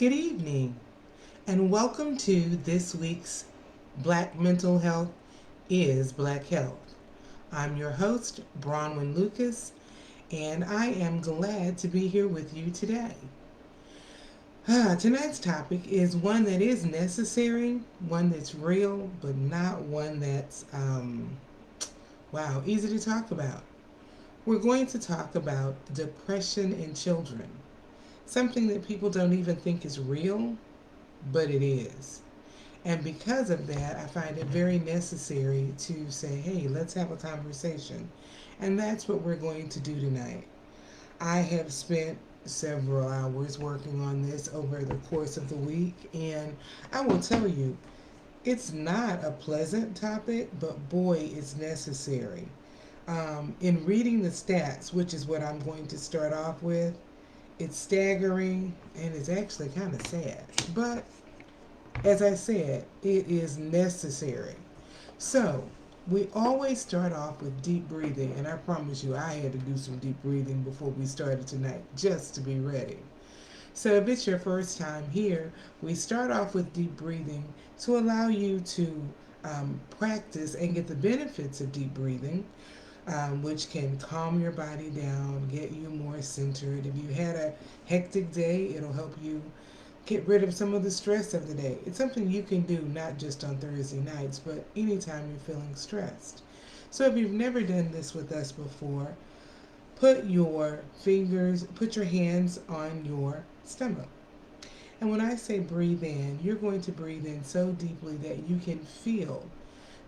Good evening, and welcome to this week's Black Mental Health is Black Health. I'm your host, Bronwyn Lucas, and I am glad to be here with you today. Tonight's topic is one that is necessary, one that's real, but not one that's, easy to talk about. We're going to talk about depression in children, something that people don't even think is real, but it is. And because of that, I find it very necessary to say, hey, let's have a conversation. And that's what we're going to do tonight. I have spent several hours working on this over the course of the week, and I will tell you, it's not a pleasant topic, but boy, it's necessary. In reading the stats, which is what I'm going to start off with, it's staggering and it's actually kind of sad. But as I said, it is necessary. So, we always start off with deep breathing, and I promise you, I had to do some deep breathing before we started tonight just to be ready. So, if it's your first time here, we start off with deep breathing to allow you to practice and get the benefits of deep breathing, which can calm your body down, get you more centered. If you had a hectic day, it'll help you get rid of some of the stress of the day. It's something you can do not just on Thursday nights, but anytime you're feeling stressed. So if you've never done this with us before, put your hands on your stomach. And when I say breathe in, you're going to breathe in so deeply that you can feel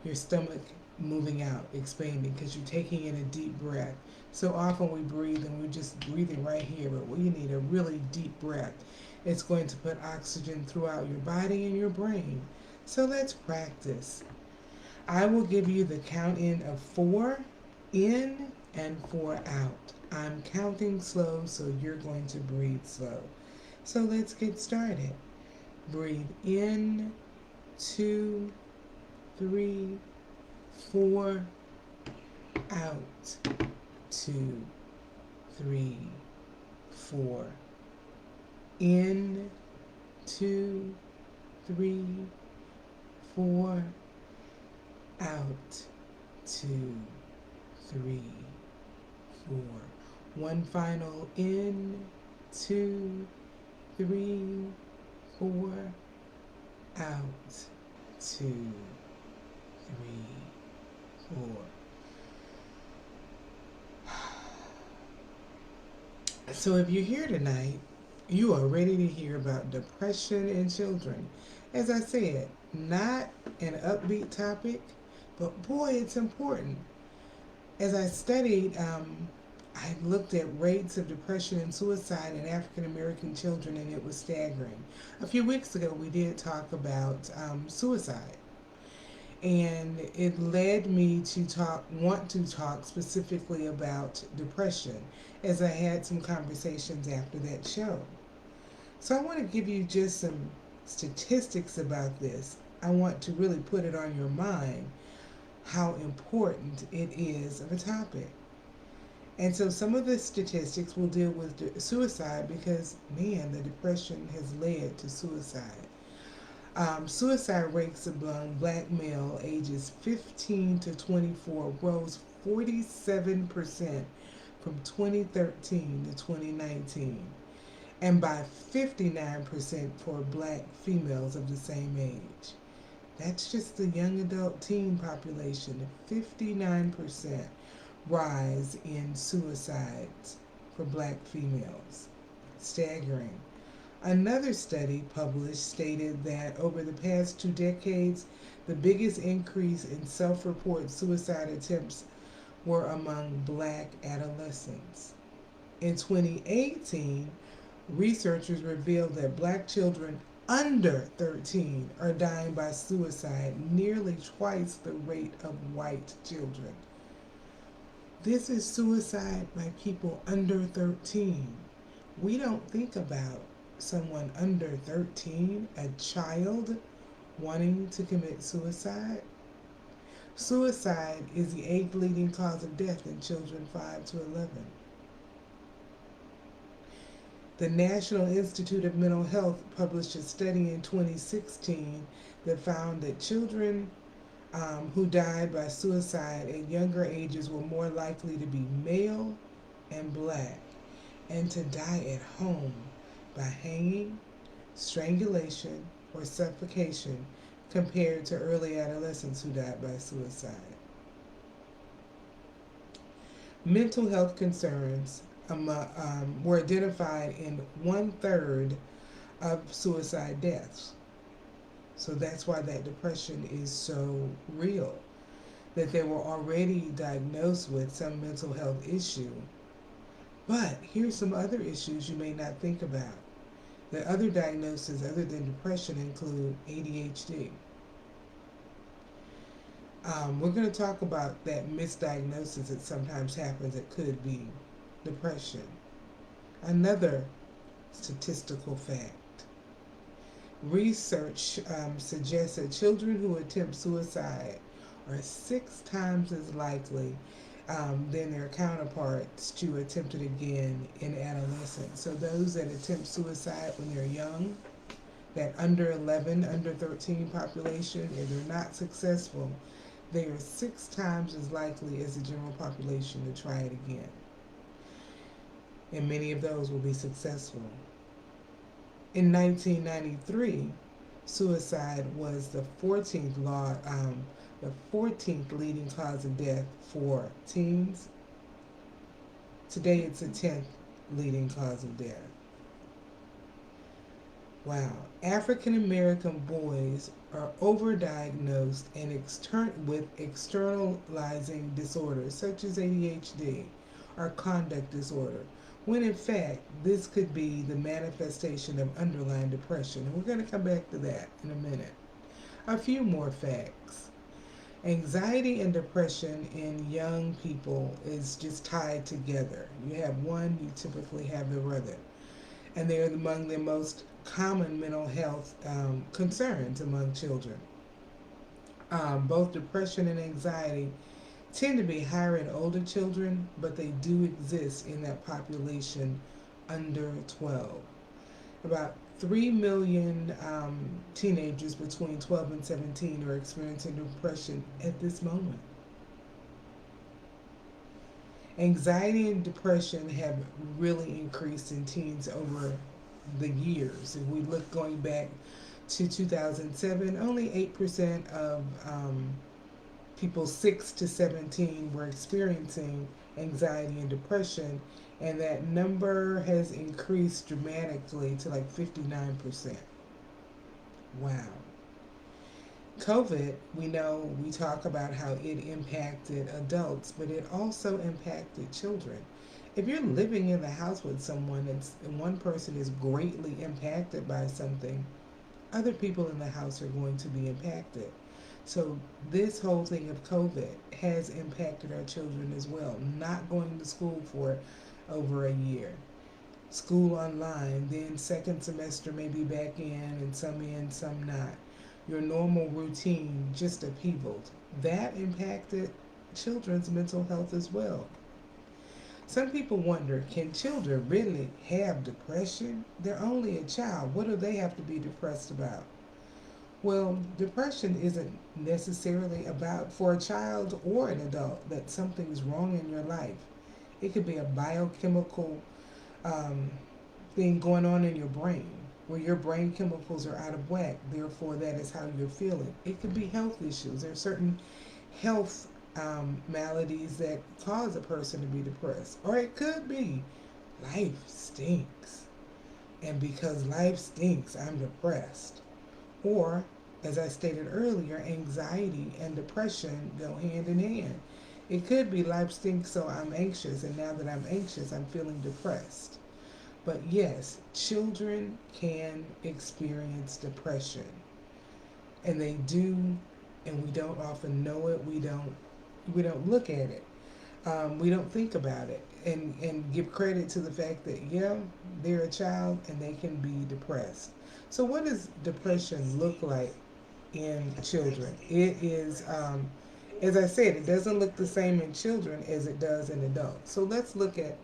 your stomach moving out, expanding, because you're taking in a deep breath. So often we breathe and we're just breathing right here, but we need a really deep breath. It's going to put oxygen throughout your body and your brain. So let's practice. I will give you the count in of 4 in and 4 out. I'm counting slow, so you're going to breathe slow. So let's get started. Breathe in, 2, 3, 4, out, 2, 3, 4. In, 2, 3, 4, out, 2, 3, 4. One final in, 2, 3, 4, out, 2, 3, 4. So if you're here tonight, you are ready to hear about depression in children. As I said, not an upbeat topic, but boy, it's important. As I studied, I looked at rates of depression and suicide in African American children, and it was staggering. A few weeks ago, we did talk about suicide, and it led me to want to talk specifically about depression, as I had some conversations after that show. So I want to give you just some statistics about this. I want to really put it on your mind how important it is of a topic. And so some of the statistics will deal with suicide because, man, the depression has led to suicide. Suicide rates among black male ages 15 to 24 rose 47% from 2013 to 2019, and by 59% for black females of the same age. That's just the young adult teen population, a 59% rise in suicides for black females. Staggering. Another study published stated that over the past 2 decades, the biggest increase in self-report suicide attempts were among black adolescents. In 2018, researchers revealed that black children under 13 are dying by suicide, nearly twice the rate of white children. This is suicide by people under 13. We don't think about someone under 13, a child, wanting to commit suicide. Suicide is the 8th leading cause of death in children 5 to 11. The National Institute of Mental Health published a study in 2016 that found that children who died by suicide at younger ages were more likely to be male and black and to die at home by hanging, strangulation, or suffocation compared to early adolescents who died by suicide. Mental health concerns were identified in 1/3 of suicide deaths. So that's why that depression is so real, that they were already diagnosed with some mental health issue. But here's some other issues you may not think about. The other diagnoses other than depression include ADHD. We're going to talk about that misdiagnosis that sometimes happens. It could be depression. Another statistical fact. Research suggests that children who attempt suicide are 6 times as likely than their counterparts to attempt it again in adolescence. So those that attempt suicide when they're young, that under 11, under 13 population, if they're not successful, they are 6 times as likely as the general population to try it again. And many of those will be successful. In 1993, suicide was the 14th leading cause of death for teens. Today, it's the 10th leading cause of death. Wow. African American boys are overdiagnosed and with externalizing disorders such as ADHD or conduct disorder, when in fact this could be the manifestation of underlying depression. And we're going to come back to that in a minute. A few more facts. Anxiety and depression in young people is just tied together. You have one, you typically have the other. And they're among the most common mental health concerns among children. Both depression and anxiety tend to be higher in older children, but they do exist in that population under 12. About 3 million teenagers between 12 and 17 are experiencing depression at this moment. Anxiety and depression have really increased in teens over the years. If we look going back to 2007, only 8% of people 6 to 17 were experiencing anxiety and depression, and that number has increased dramatically to like 59%. Wow. COVID, we know, we talk about how it impacted adults, but it also impacted children. If you're living in the house with someone and one person is greatly impacted by something, other people in the house are going to be impacted. So this whole thing of COVID has impacted our children as well. Not going to school for over a year. School online, then second semester may be back in, some not. Your normal routine just upheavaled. That impacted children's mental health as well. Some people wonder, can children really have depression? They're only a child. What do they have to be depressed about? Well, depression isn't necessarily about, for a child or an adult, that something's wrong in your life. It could be a biochemical thing going on in your brain, where your brain chemicals are out of whack. Therefore, that is how you're feeling. It could be health issues. There are certain health maladies that cause a person to be depressed. Or it could be life stinks. And because life stinks, I'm depressed. Or, as I stated earlier, anxiety and depression go hand in hand. It could be life stinks, so I'm anxious, and now that I'm anxious, I'm feeling depressed. But yes, children can experience depression. And they do, and we don't often know it. We don't look at it. We don't think about it and give credit to the fact that, yeah, they're a child and they can be depressed. So what does depression look like in children? It is, as I said, it doesn't look the same in children as it does in adults. So let's look at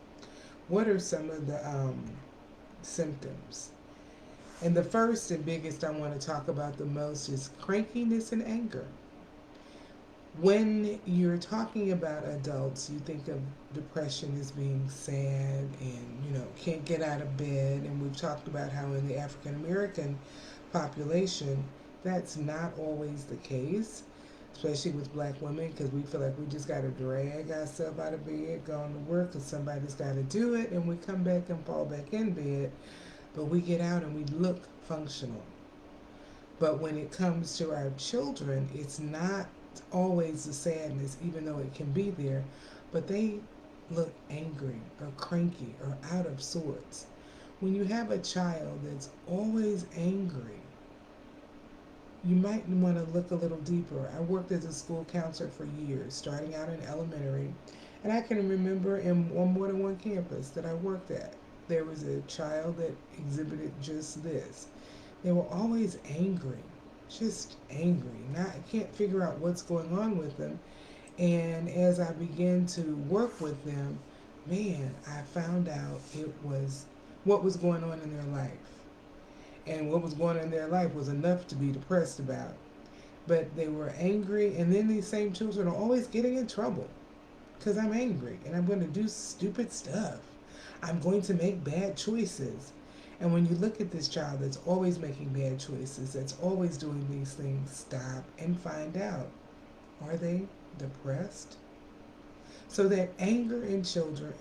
what are some of the symptoms. And the first and biggest I want to talk about the most is crankiness and anger. When you're talking about adults, you think of depression as being sad and, can't get out of bed. And we've talked about how in the African American population, that's not always the case, especially with black women, because we feel like we just got to drag ourselves out of bed, go on to work, because somebody's got to do it, and we come back and fall back in bed. But we get out and we look functional. But when it comes to our children, it's not always the sadness, even though it can be there, but they look angry or cranky or out of sorts. When you have a child that's always angry, you might want to look a little deeper. I worked as a school counselor for years, starting out in elementary, and I can remember on more than one campus that I worked at, there was a child that exhibited just this. They were always angry, just angry. Now I can't figure out what's going on with them. And as I began to work with them, man, I found out it was what was going on in their life. And what was going on in their life was enough to be depressed about. But they were angry, and then these same children are always getting in trouble because I'm angry and I'm going to do stupid stuff. I'm going to make bad choices. And when you look at this child that's always making bad choices, that's always doing these things, stop and find out, are they depressed? So that anger in children,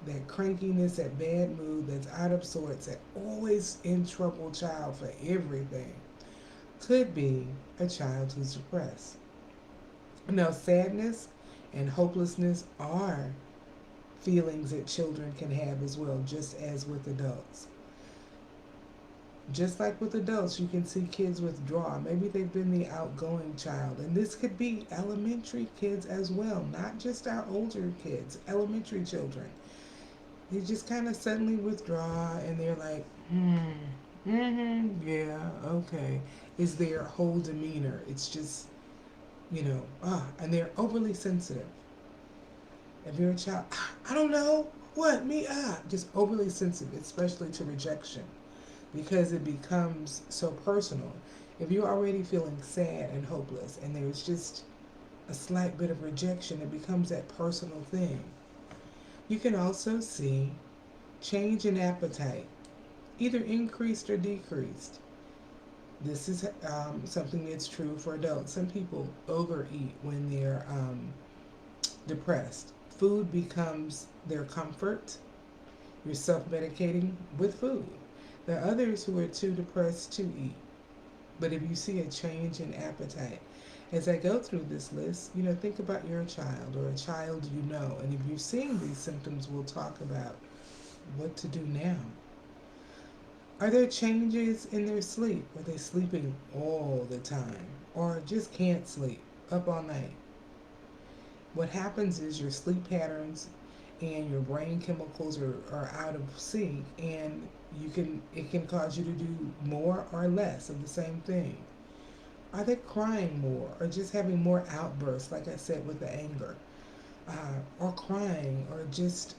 that crankiness, that bad mood, that's out of sorts, that always in trouble child for everything, could be a child who's depressed. Now, sadness and hopelessness are feelings that children can have as well, just as with adults. Just like with adults, you can see kids withdraw. Maybe they've been the outgoing child. And this could be elementary kids as well, not just our older kids, elementary children. They just kind of suddenly withdraw and they're like, yeah, okay. Is their whole demeanor. It's just, and they're overly sensitive. If you're a child, I don't know, what, me, just overly sensitive, especially to rejection, because it becomes so personal. If you're already feeling sad and hopeless and there's just a slight bit of rejection, it becomes that personal thing. You can also see change in appetite, either increased or decreased. This is something that's true for adults. Some people overeat when they're depressed. Food becomes their comfort. You're self medicating with food. There are others who are too depressed to eat. But if you see a change in appetite, as I go through this list, think about your child or a child you know. And if you're seeing these symptoms, we'll talk about what to do now. Are there changes in their sleep? Are they sleeping all the time? Or just can't sleep, up all night? What happens is your sleep patterns and your brain chemicals are out of sync, and it can cause you to do more or less of the same thing. Are they crying more or just having more outbursts, like I said with the anger? Or crying or just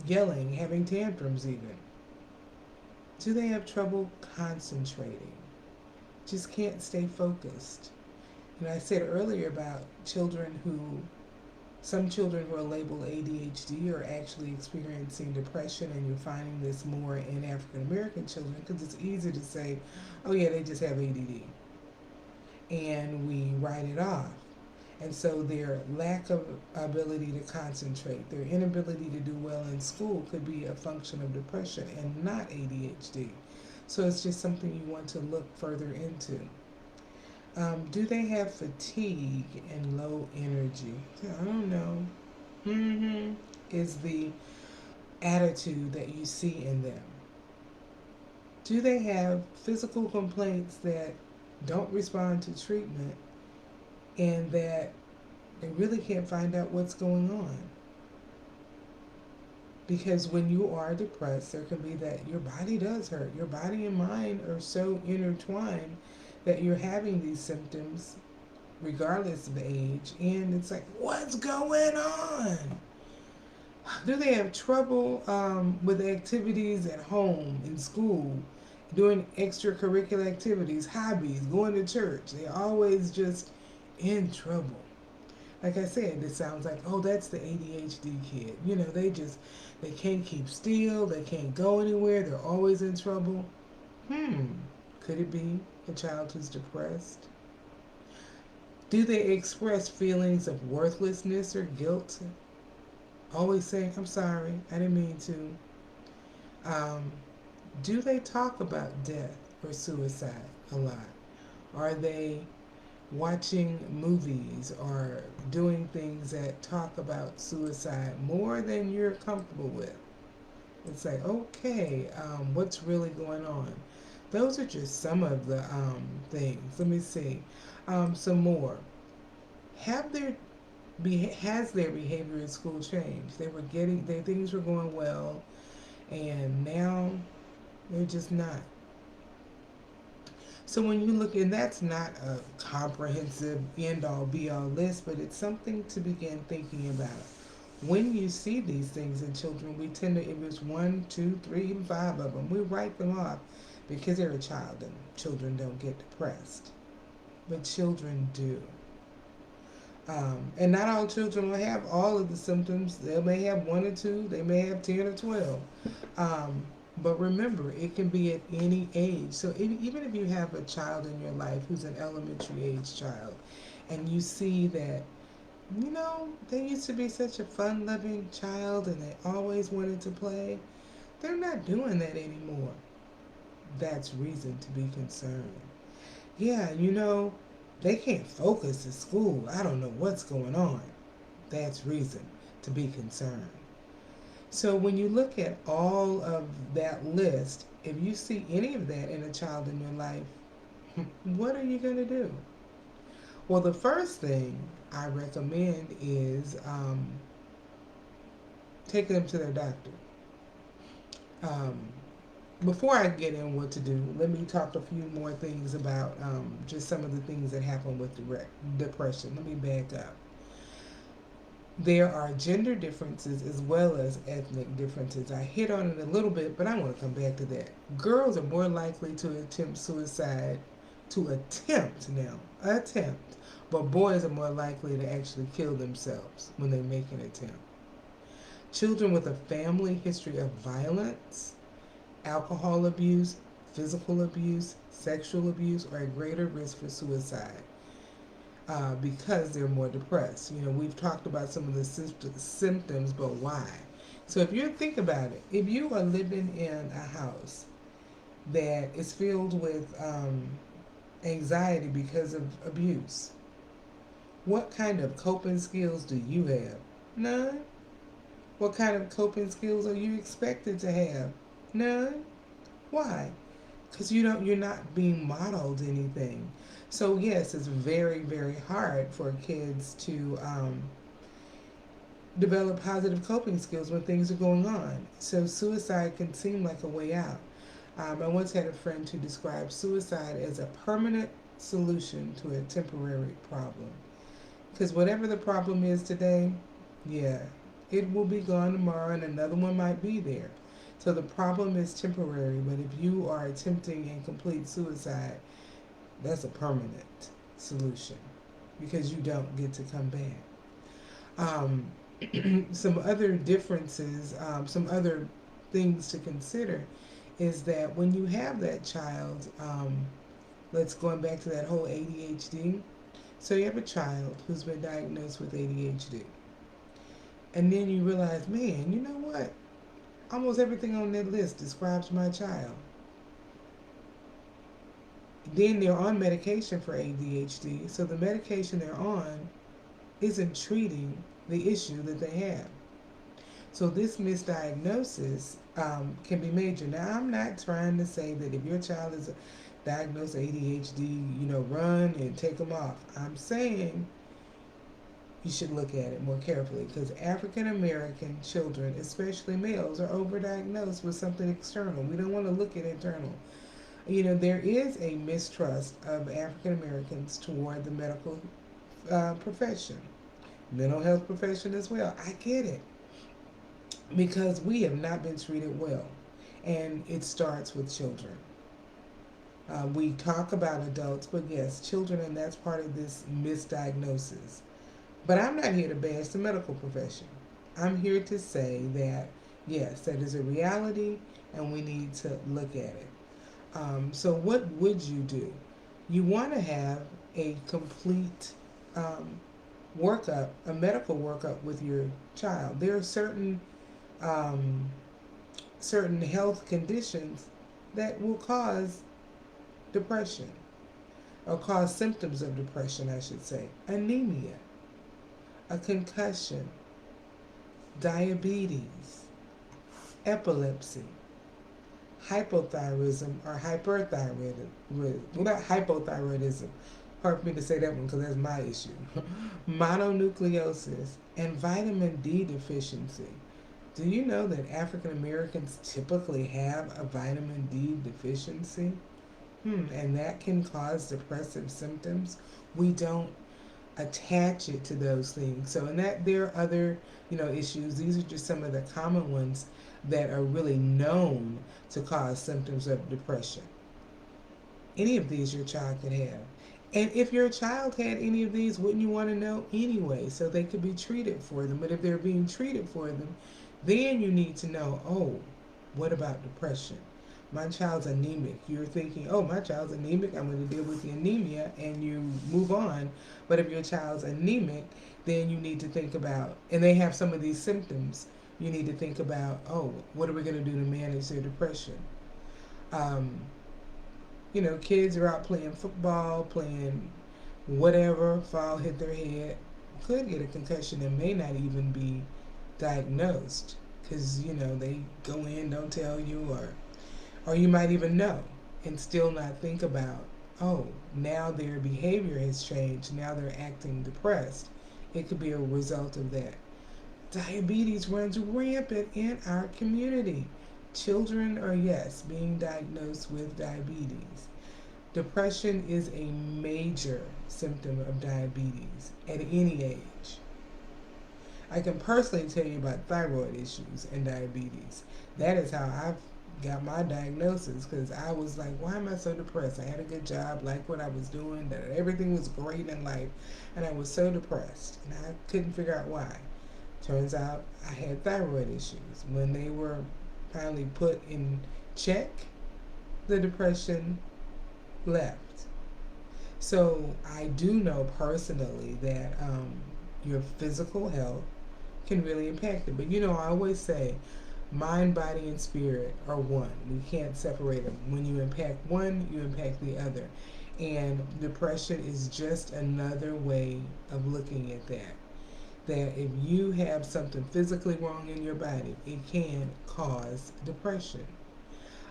yelling, having tantrums even? Do they have trouble concentrating? Just can't stay focused? And I said earlier about some children who are labeled ADHD are actually experiencing depression, and you're finding this more in African American children because it's easy to say, oh yeah, they just have ADD. And we write it off. And so their lack of ability to concentrate, their inability to do well in school could be a function of depression and not ADHD. So it's just something you want to look further into. Do they have fatigue and low energy? I don't know. Is the attitude that you see in them. Do they have physical complaints that don't respond to treatment and that they really can't find out what's going on? Because when you are depressed, there can be that your body does hurt. Your body and mind are so intertwined that you're having these symptoms regardless of age, and it's like, what's going on? Do they have trouble with activities at home, in school, doing extracurricular activities, hobbies, going to church? They're always just in trouble. Like I said, it sounds like, oh, that's the ADHD kid. You know, they can't keep still, they can't go anywhere, they're always in trouble. Hmm, could it be a child who's depressed? Do they express feelings of worthlessness or guilt? Always saying, I'm sorry, I didn't mean to. Um, do they talk about death or suicide a lot? Are they watching movies or doing things that talk about suicide more than you're comfortable with? It's like, okay, what's really going on? Those are just some of the things. Let me see. Some more. Have their has their behavior in school changed? Their things were going well, and now they're just not. So when you look, and that's not a comprehensive end all be all list, but it's something to begin thinking about. When you see these things in children, we tend to, if it's one, two, three, even five of them, we write them off because they're a child and children don't get depressed. But children do. And not all children will have all of the symptoms. They may have one or two, they may have 10 or 12. Um, but remember, it can be at any age. So even if you have a child in your life who's an elementary age child, and you see that, you know, they used to be such a fun loving child and they always wanted to play, they're not doing that anymore. That's reason to be concerned. Yeah, you know, they can't focus at school. I don't know what's going on. That's reason to be concerned. So when you look at all of that list, if you see any of that in a child in your life, what are you going to do? Well, the first thing I recommend is taking them to their doctor. Um, Before I get in what to do, let me talk a few more things about just some of the things that happen with depression. Let me back up. There are gender differences as well as ethnic differences. I hit on it a little bit, but I want to come back to that. Girls are more likely to attempt suicide, attempt, but boys are more likely to actually kill themselves when they make an attempt. Children with a family history of violence, alcohol abuse, physical abuse, sexual abuse are at greater risk for suicide because they're more depressed. You know, we've talked about some of the symptoms, but why? So if you think about it, if you are living in a house that is filled with anxiety because of abuse, what kind of coping skills do you have? None. What kind of coping skills are you expected to have? None. Why? Because you're not being modeled anything. So yes, it's very very hard for kids to develop positive coping skills when things are going on. So suicide can seem like a way out. I once had a friend who described suicide as a permanent solution to a temporary problem. Because whatever the problem is today, yeah, it will be gone tomorrow and another one might be there. So the problem is temporary, but if you are attempting and complete suicide, that's a permanent solution because you don't get to come back. Um, some other differences, some other things to consider is that when you have that child, let's going back to that whole ADHD. So you have a child who's been diagnosed with ADHD, and then you realize, man, you know what? Almost everything on that list describes my child. Then they're on medication for ADHD, so the medication they're on isn't treating the issue that they have. So this misdiagnosis can be major. Now, I'm not trying to say that if your child is diagnosed ADHD, you know, run and take them off. I'm saying you should look at it more carefully because African American children, especially males, are overdiagnosed with something external. We don't want to look at internal. You know, there is a mistrust of African Americans toward the medical profession, mental health profession as well. I get it. because we have not been treated well. And it starts with children. We talk about adults, but yes, children, and that's part of this misdiagnosis. But I'm not here to bash the medical profession. I'm here to say that, yes, that is a reality and we need to look at it. So, what would you do? You want to have a complete um, workup, a medical workup with your child. There are um, certain health conditions that will cause depression or cause symptoms of depression, I should say. Anemia, a concussion, diabetes, epilepsy, hypothyroidism or hyperthyroidism. Well, not hypothyroidism. Hard for me to say that one because that's my issue. Mononucleosis and vitamin D deficiency. Do you know that African Americans typically have a vitamin D deficiency? And that can cause depressive symptoms. We don't attach it to those things. So, and that there are other, issues. These are just some of the common ones that are really known to cause symptoms of depression. Any of these your child could have. And if your child had any of these, wouldn't you want to know anyway so they could be treated for them? But if they're being treated for them, then you need to know, oh, what about depression? My child's anemic. You're thinking, oh, my child's anemic, I'm going to deal with the anemia, and you move on. But if your child's anemic, then you need to think about, and they have some of these symptoms, you need to think about, oh, what are we going to do to manage their depression? Um, kids are out playing football, playing whatever, fall, hit their head, could get a concussion and may not even be diagnosed because, they go in, don't tell you, or you might even know and still not think about, oh, now their behavior has changed, now they're acting depressed. It could be a result of that. Diabetes runs rampant in our community. Children are, yes, being diagnosed with diabetes. Depression is a major symptom of diabetes at any age. I can personally tell you about thyroid issues and diabetes. That is how I've got my diagnosis because I was like, why am I so depressed? I had a good job, liked what I was doing, that everything was great in life, and I was so depressed, and I couldn't figure out why. Turns out I had thyroid issues. When they were finally put in check, the depression left. So I do know personally that your physical health can really impact it. But I always say mind, body, and spirit are one. We can't separate them. When you impact one, you impact the other. And depression is just another way of looking at that. That if you have something physically wrong in your body, it can cause depression.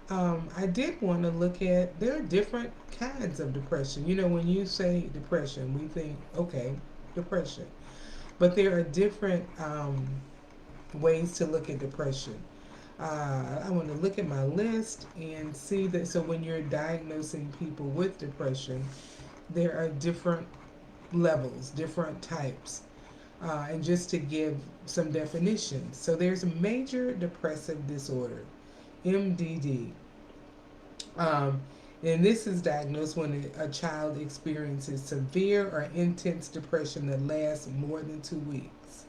I did want to look at, there are different kinds of depression. When you say depression, we think, okay, depression. But there are different ways to look at depression. I want to look at my list and see that. So when you're diagnosing people with depression, there are different levels, different types. And just to give some definitions. So there's a major depressive disorder, MDD. And this is diagnosed when a child experiences severe or intense depression that lasts more than 2 weeks.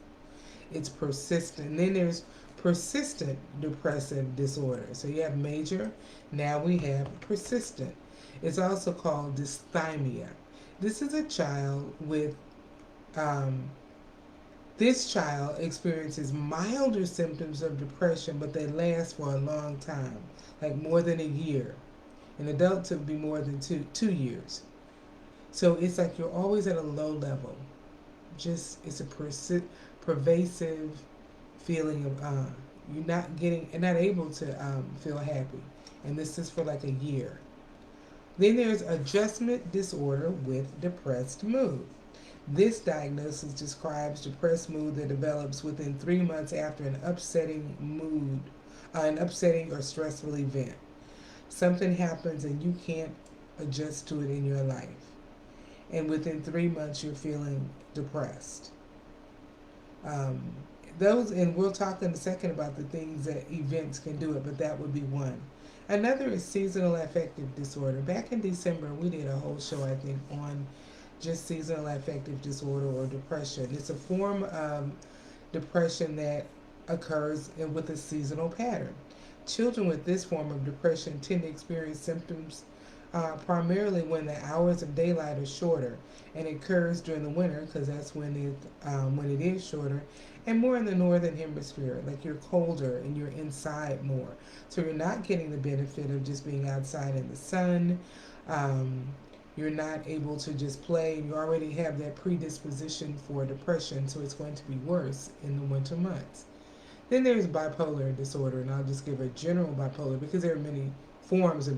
It's persistent. And then there's persistent depressive disorder. So you have major, now we have persistent. It's also called dysthymia. This is a child with, this child experiences milder symptoms of depression, but they last for a long time, like more than a year. In adults, it would be more than 2 years. So it's like you're always at a low level. Just, it's a pervasive feeling of you're not able to feel happy. And this is for like a year. Then there's adjustment disorder with depressed mood. This diagnosis describes depressed mood that develops within 3 months after an upsetting or stressful event. Something happens and you can't adjust to it in your life. And within 3 months, you're feeling depressed. those, and we'll talk in a second about the things that events can do it, but that would be one. Another is seasonal affective disorder. Back in December, we did a whole show, I think, on just seasonal affective disorder or depression. It's a form of depression that occurs with a seasonal pattern. Children with this form of depression tend to experience symptoms primarily when the hours of daylight are shorter, and it occurs during the winter because that's when it is shorter, and more in the northern hemisphere. Like you're colder and you're inside more, so you're not getting the benefit of just being outside in the sun. Um, you're not able to just play, and you already have that predisposition for depression, so it's going to be worse in the winter months. Then there's bipolar disorder, and I'll just give a general bipolar because there are many forms of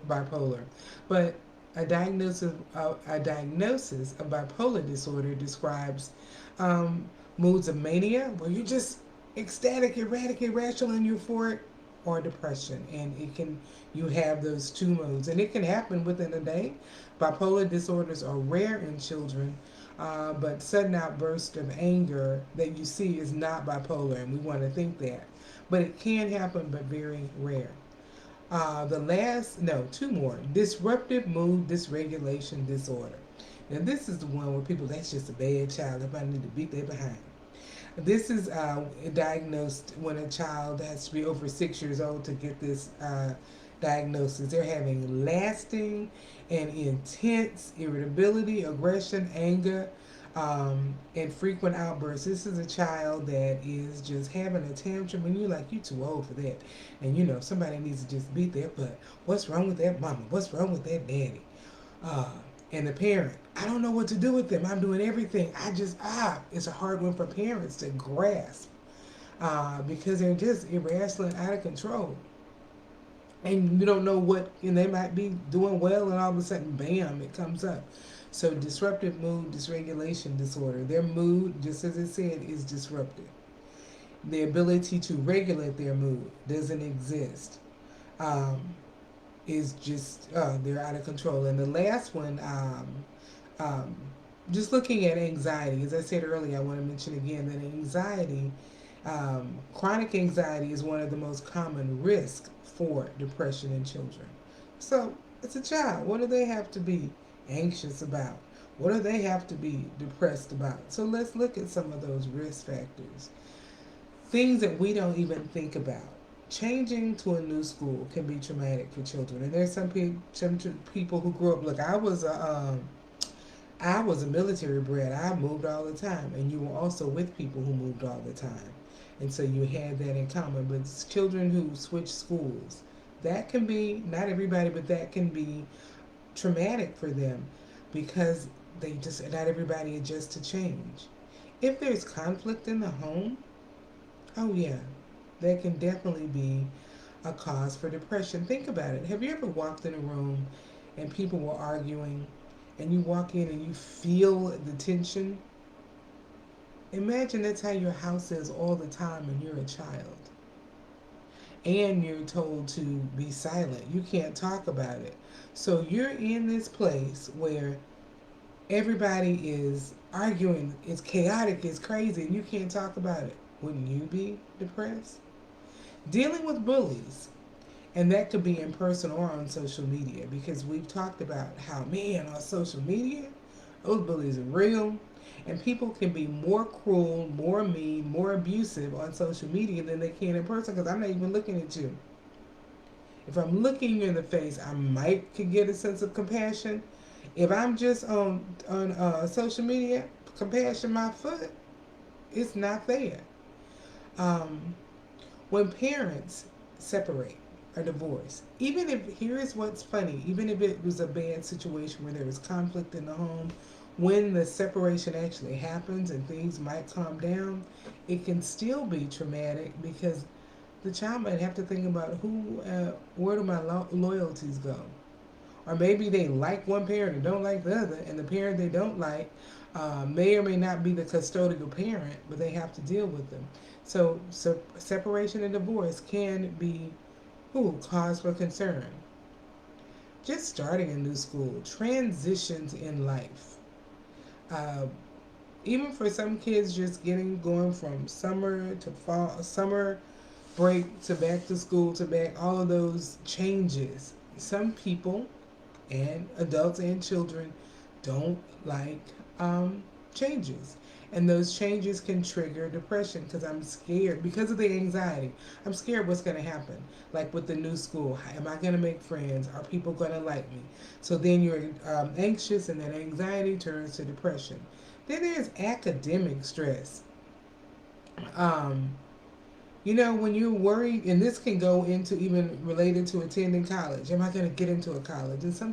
bipolar. But a diagnosis of bipolar disorder describes um, moods of mania, where you're just ecstatic, erratic, irrational, and euphoric, or depression. And it can, you have those two moods, and it can happen within a day. Bipolar disorders are rare in children, but sudden outburst of anger that you see is not bipolar, and we want to think that. But it can happen, but very rare. Two more. Disruptive mood dysregulation disorder. Now, this is the one where people, that's just a bad child. If I need to beat their behind. This is diagnosed when a child has to be over 6 years old to get this diagnosis. They're having lasting and intense irritability, aggression, anger, and frequent outbursts. This is a child that is just having a tantrum, and you're like, you too old for that. And somebody needs to just beat their butt. What's wrong with that mama? What's wrong with that daddy? Uh, and the parent, I don't know what to do with them. I'm doing everything. It's a hard one for parents to grasp because they're just irrational and out of control. And you don't know what, and they might be doing well, and all of a sudden, bam, it comes up. So, disruptive mood dysregulation disorder. Their mood, just as it said, is disruptive. The ability to regulate their mood doesn't exist. Um, is just they're out of control. And the last one, um, just looking at anxiety. As I said earlier, I want to mention again that anxiety, chronic anxiety, is one of the most common risks for depression in children. So, it's a child. What do they have to be anxious about? What do they have to be depressed about? So let's look at some of those risk factors. Things that we don't even think about. Changing to a new school can be traumatic for children, and there's some people who grew up. Look, I was a military brat. I moved all the time, and you were also with people who moved all the time, and so you had that in common. But children who switch schools, that can be, not everybody, but that can be traumatic for them because they just, not everybody adjusts to change. If there's conflict in the home, oh yeah, that can definitely be a cause for depression. Think about it. Have you ever walked in a room and people were arguing, and you walk in and you feel the tension? Imagine that's how your house is all the time and you're a child. And you're told to be silent. You can't talk about it. So you're in this place where everybody is arguing. It's chaotic, it's crazy, and you can't talk about it. Wouldn't you be depressed? Dealing with bullies, and that could be in person or on social media, because we've talked about how, man, on social media, those bullies are real, and people can be more cruel, more mean, more abusive on social media than they can in person, because I'm not even looking at you. If I'm looking you in the face, I might could get a sense of compassion. If I'm just on social media, compassion my foot, it's not there. Um, when parents separate or divorce, even if, here is what's funny, even if it was a bad situation where there was conflict in the home, when the separation actually happens and things might calm down, it can still be traumatic because the child might have to think about where do my loyalties go? Or maybe they like one parent and don't like the other, and the parent they don't like may or may not be the custodial parent, but they have to deal with them. So separation and divorce can be cause for concern. Just starting a new school, transitions in life. Uh, even for some kids, just getting going from summer to fall, summer break to back to school to back, all of those changes. Some people, and adults and children, don't like changes. And those changes can trigger depression because I'm scared, because of the anxiety. I'm scared what's going to happen. Like with the new school, am I going to make friends? Are people going to like me? So then you're anxious, and then anxiety turns to depression. Then there's academic stress. Um, when you're worried, and this can go into even related to attending college. Am I going to get into a college? And some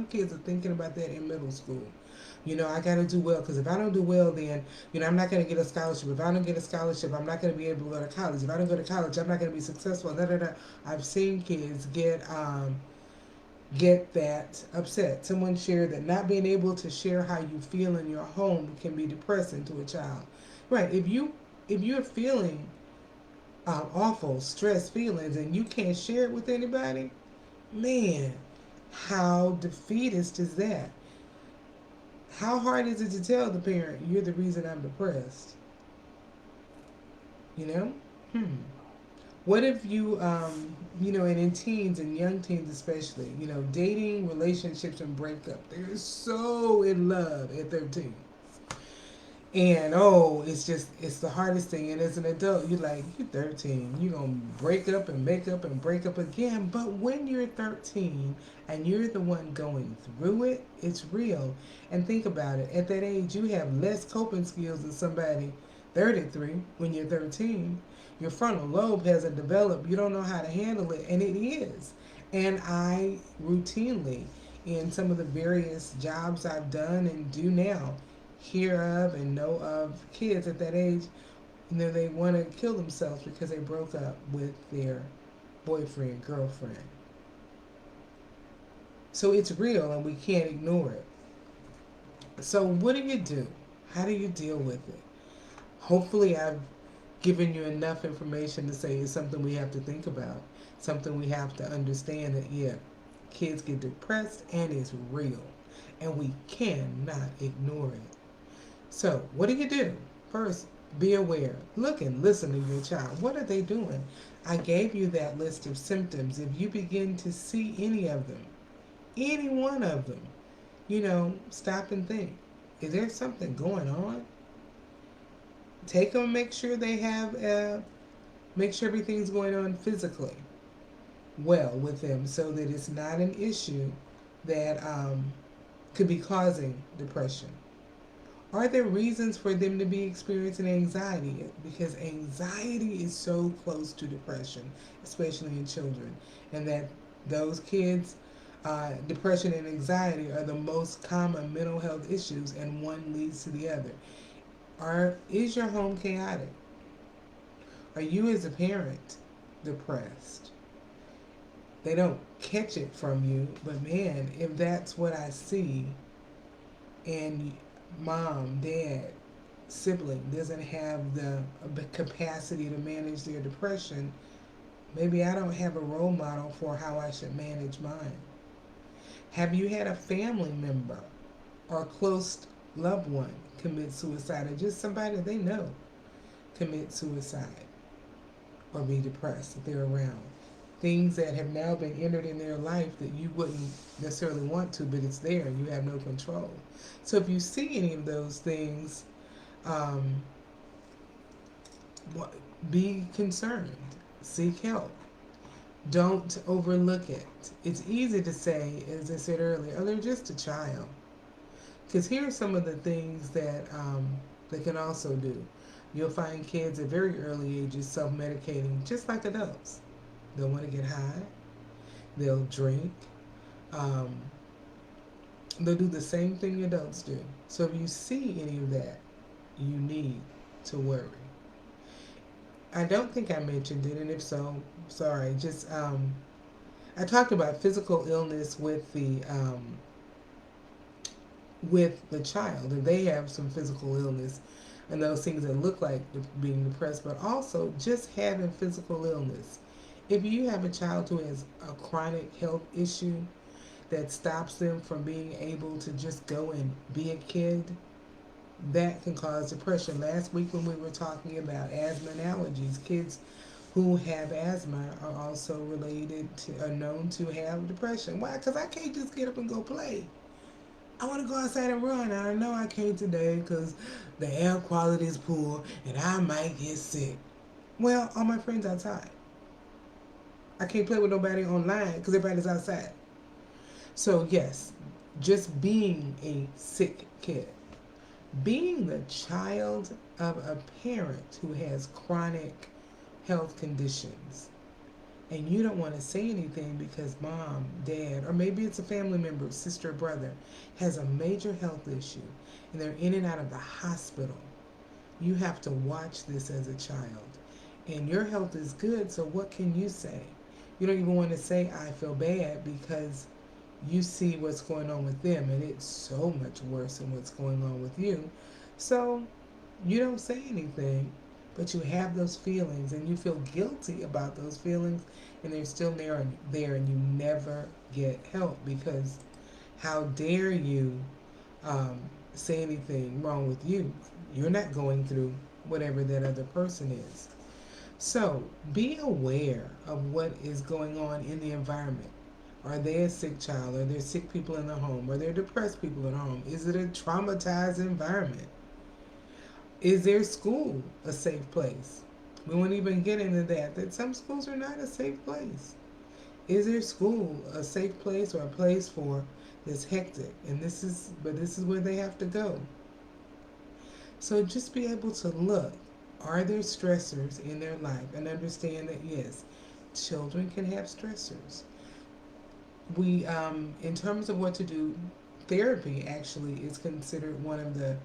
kids are thinking about that in middle school. I got to do well, because if I don't do well, then I'm not going to get a scholarship. If I don't get a scholarship, I'm not going to be able to go to college. If I don't go to college, I'm not going to be successful. Da, da, da. I've seen kids get that upset. Someone shared that not being able to share how you feel in your home can be depressing to a child. Right? If you're feeling awful stress feelings and you can't share it with anybody, man, how defeatist is that? How hard is it to tell the parent, you're the reason I'm depressed? You know? What if and in teens and young teens especially, dating, relationships, and breakup, they're so in love at 13. And it's the hardest thing. And as an adult, you're 13, you're gonna break up and make up and break up again. But when you're 13 and you're the one going through it, it's real. And think about it. At that age, you have less coping skills than somebody 33 when you're 13. Your frontal lobe hasn't developed. You don't know how to handle it, and it is. And I routinely, in some of the various jobs I've done and do now, hear of and know of kids at that age, they want to kill themselves because they broke up with their boyfriend, girlfriend. So it's real and we can't ignore it. So what do you do? How do you deal with it? Hopefully I've given you enough information to say it's something we have to think about. Something we have to understand that, yeah, kids get depressed and it's real. And we cannot ignore it. So, what do you do? First, be aware. Look and listen to your child. What are they doing? I gave you that list of symptoms. If you begin to see any of them, any one of them, stop and think. Is there something going on? Take them, make sure make sure everything's going on physically well with them, so that it's not an issue that could be causing depression. Are there reasons for them to be experiencing anxiety? Because anxiety is so close to depression, especially in children. And that those kids, depression and anxiety are the most common mental health issues, and one leads to the other. Is your home chaotic? Are you as a parent depressed? They don't catch it from you, but man, if that's what I see, and mom, dad, sibling doesn't have the capacity to manage their depression, maybe I don't have a role model for how I should manage mine. Have you had a family member or a close loved one commit suicide, or just somebody they know commit suicide or be depressed if they're around? Things that have now been entered in their life that you wouldn't necessarily want to, but it's there and you have no control. So if you see any of those things, be concerned. Seek help. Don't overlook it. It's easy to say, as I said earlier, they're just a child. Because here are some of the things that they can also do. You'll find kids at very early ages self-medicating, just like adults. They'll want to get high. They'll drink. They'll do the same thing adults do. So if you see any of that, you need to worry. I don't think I mentioned it, and if so, sorry. Just I talked about physical illness with the child, and they have some physical illness and those things that look like being depressed, but also just having physical illness. If you have a child who has a chronic health issue that stops them from being able to just go and be a kid, that can cause depression. Last week when we were talking about asthma and allergies, kids who have asthma are also related to, are known to have depression. Why? Because I can't just get up and go play. I want to go outside and run. And I know I can't today because the air quality is poor and I might get sick. Well, all my friends outside. I can't play with nobody online because everybody's outside. So, yes, just being a sick kid, being the child of a parent who has chronic health conditions, and you don't want to say anything because mom, dad, or maybe it's a family member, sister, or brother, has a major health issue and they're in and out of the hospital. You have to watch this as a child. And your health is good, so what can you say? You don't even want to say, I feel bad, because you see what's going on with them, and it's so much worse than what's going on with you. So you don't say anything, but you have those feelings, and you feel guilty about those feelings, and they're still there, and you never get help because how dare you um, say anything wrong with you? You're not going through whatever that other person is. So be aware of what is going on in the environment. Are they a sick child? Are there sick people in the home? Are there depressed people in the home? Is it a traumatized environment? Is their school a safe place? We won't even get into that. That some schools are not a safe place. Is their school a safe place or a place for this hectic? And this is where they have to go. So just be able to look. Are there stressors in their life? And understand that yes, children can have stressors. In terms of what to do, therapy actually is considered one of the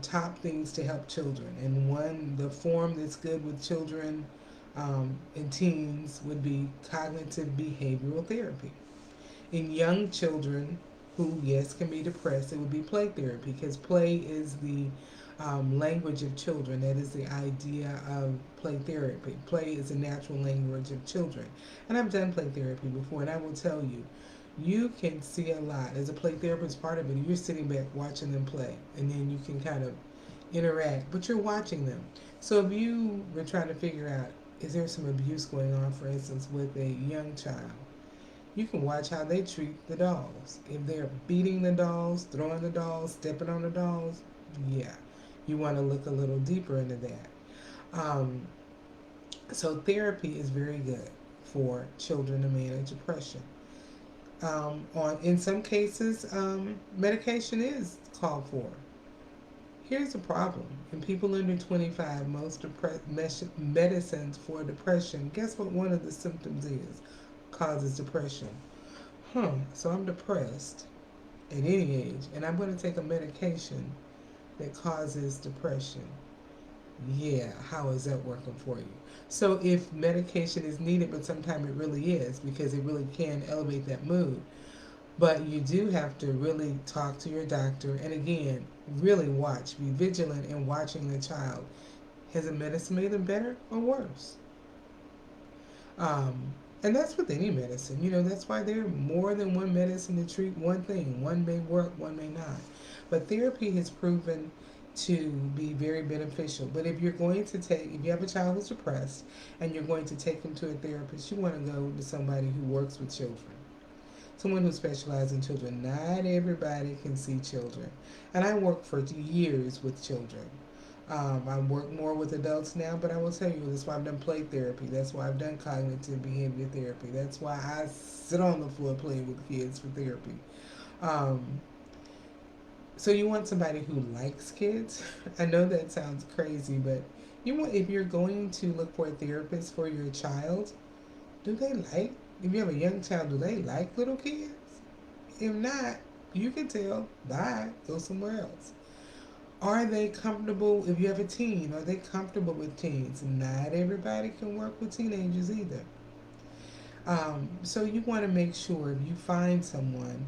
top things to help children. And the form that's good with children and teens would be cognitive behavioral therapy. In young children who, yes, can be depressed, it would be play therapy because play is the language of children. That is the idea of play therapy. Play is a natural language of children. And I've done play therapy before, and I will tell you, you can see a lot. As a play therapist, part of it, you're sitting back watching them play, and then you can kind of interact, but you're watching them. So if you were trying to figure out, is there some abuse going on, for instance, with a young child? You can watch how they treat the dolls. If they're beating the dolls, throwing the dolls, stepping on the dolls, yeah, you want to look a little deeper into that. Um, so therapy is very good for children to manage depression. In some cases, medication is called for. Here's the problem: in people under 25, most medicines for depression. Guess what? One of the symptoms is causes depression. So I'm depressed at any age, and I'm going to take a medication that causes depression. Yeah, how is that working for you? So if medication is needed, but sometimes it really is because it really can elevate that mood. But you do have to really talk to your doctor, and again, really watch, be vigilant in watching the child. Has the medicine made them better or worse? Um, and that's with any medicine. That's why there are more than one medicine to treat one thing. One may work, one may not. But therapy has proven to be very beneficial. But if you have a child who's depressed and you're going to take them to a therapist, you want to go to somebody who works with children, someone who specializes in children. Not everybody can see children. And I worked for years with children. I work more with adults now, but I will tell you, that's why I've done play therapy. That's why I've done cognitive behavior therapy. That's why I sit on the floor playing with kids for therapy. Um, so you want somebody who likes kids. I know that sounds crazy, but if you're going to look for a therapist for your child, do they like, if you have a young child, do they like little kids? If not, you can tell, bye, go somewhere else. Are they comfortable, if you have a teen, are they comfortable with teens? Not everybody can work with teenagers either. So you want to make sure if you find someone,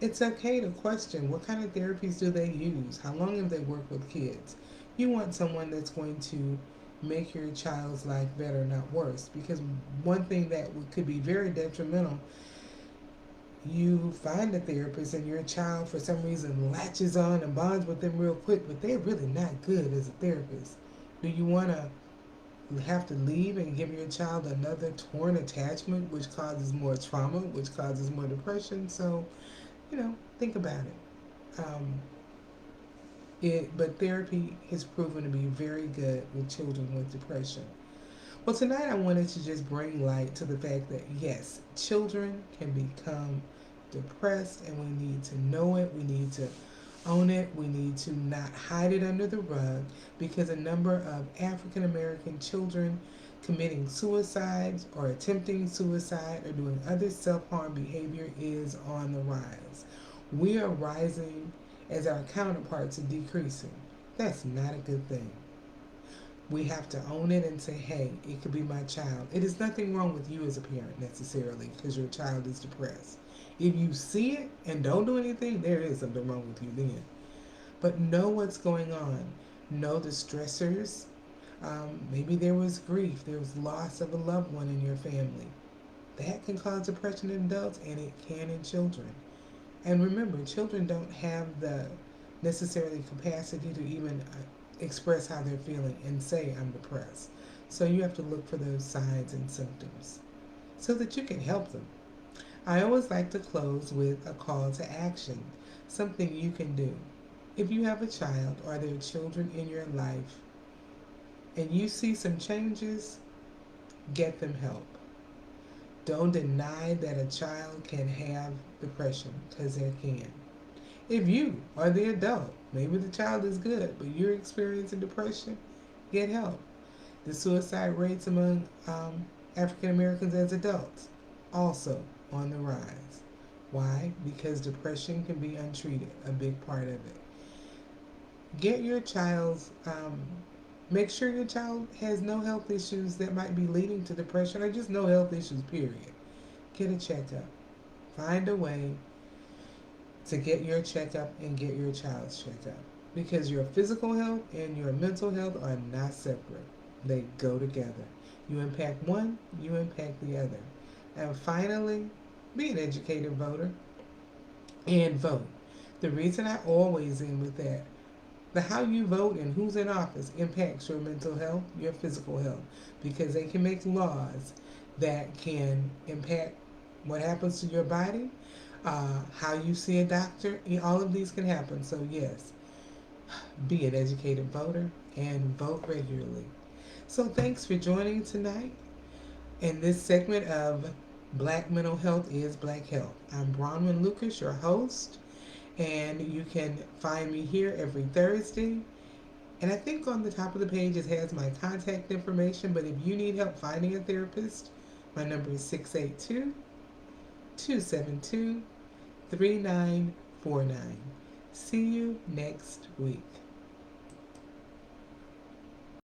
it's okay to question what kind of therapies do they use? How long have they worked with kids? You want someone that's going to make your child's life better, not worse. Because one thing that could be very detrimental, You find a therapist and your child for some reason latches on and bonds with them real quick, but they're really not good as a therapist. Do you want to have to leave and give your child another torn attachment, which causes more trauma, which causes more depression? So, think about it. But therapy has proven to be very good with children with depression. Well, tonight I wanted to just bring light to the fact that yes, children can become depressed, and we need to know it. We need to own it. We need to not hide it under the rug, because a number of African American children committing suicides or attempting suicide or doing other self harm behavior is on the rise. We are rising as our counterparts are decreasing. That's not a good thing. We have to own it and say, hey, it could be my child. It is nothing wrong with you as a parent necessarily because your child is depressed. If you see it and don't do anything, there is something wrong with you then. But know what's going on. Know the stressors. Maybe there was grief, there was loss of a loved one in your family. That can cause depression in adults, and it can in children. And remember, children don't have the necessarily capacity to even express how they're feeling and say, I'm depressed. So you have to look for those signs and symptoms so that you can help them. I always like to close with a call to action, something you can do. If you have a child or there are children in your life and you see some changes, get them help. Don't deny that a child can have depression, because they can. If you are the adult, maybe the child is good, but you're experiencing depression, get help. The suicide rates among African Americans as adults also on the rise. Why? Because depression can be untreated, a big part of it. Get your child's, make sure your child has no health issues that might be leading to depression, or just no health issues, period. Get a checkup. Find a way to get your checkup and get your child's checkup. Because your physical health and your mental health are not separate. They go together. You impact one, you impact the other. And finally, be an educated voter and vote. The reason I always end with that, the how you vote and who's in office impacts your mental health, your physical health, because they can make laws that can impact what happens to your body, how you see a doctor. All of these can happen. So yes, be an educated voter and vote regularly. So thanks for joining tonight in this segment of Black Mental Health is Black Health. I'm Bronwyn Lucas, your host, and you can find me here every Thursday. And I think on the top of the page it has my contact information, but if you need help finding a therapist, my number is 682-272-3949. See you next week.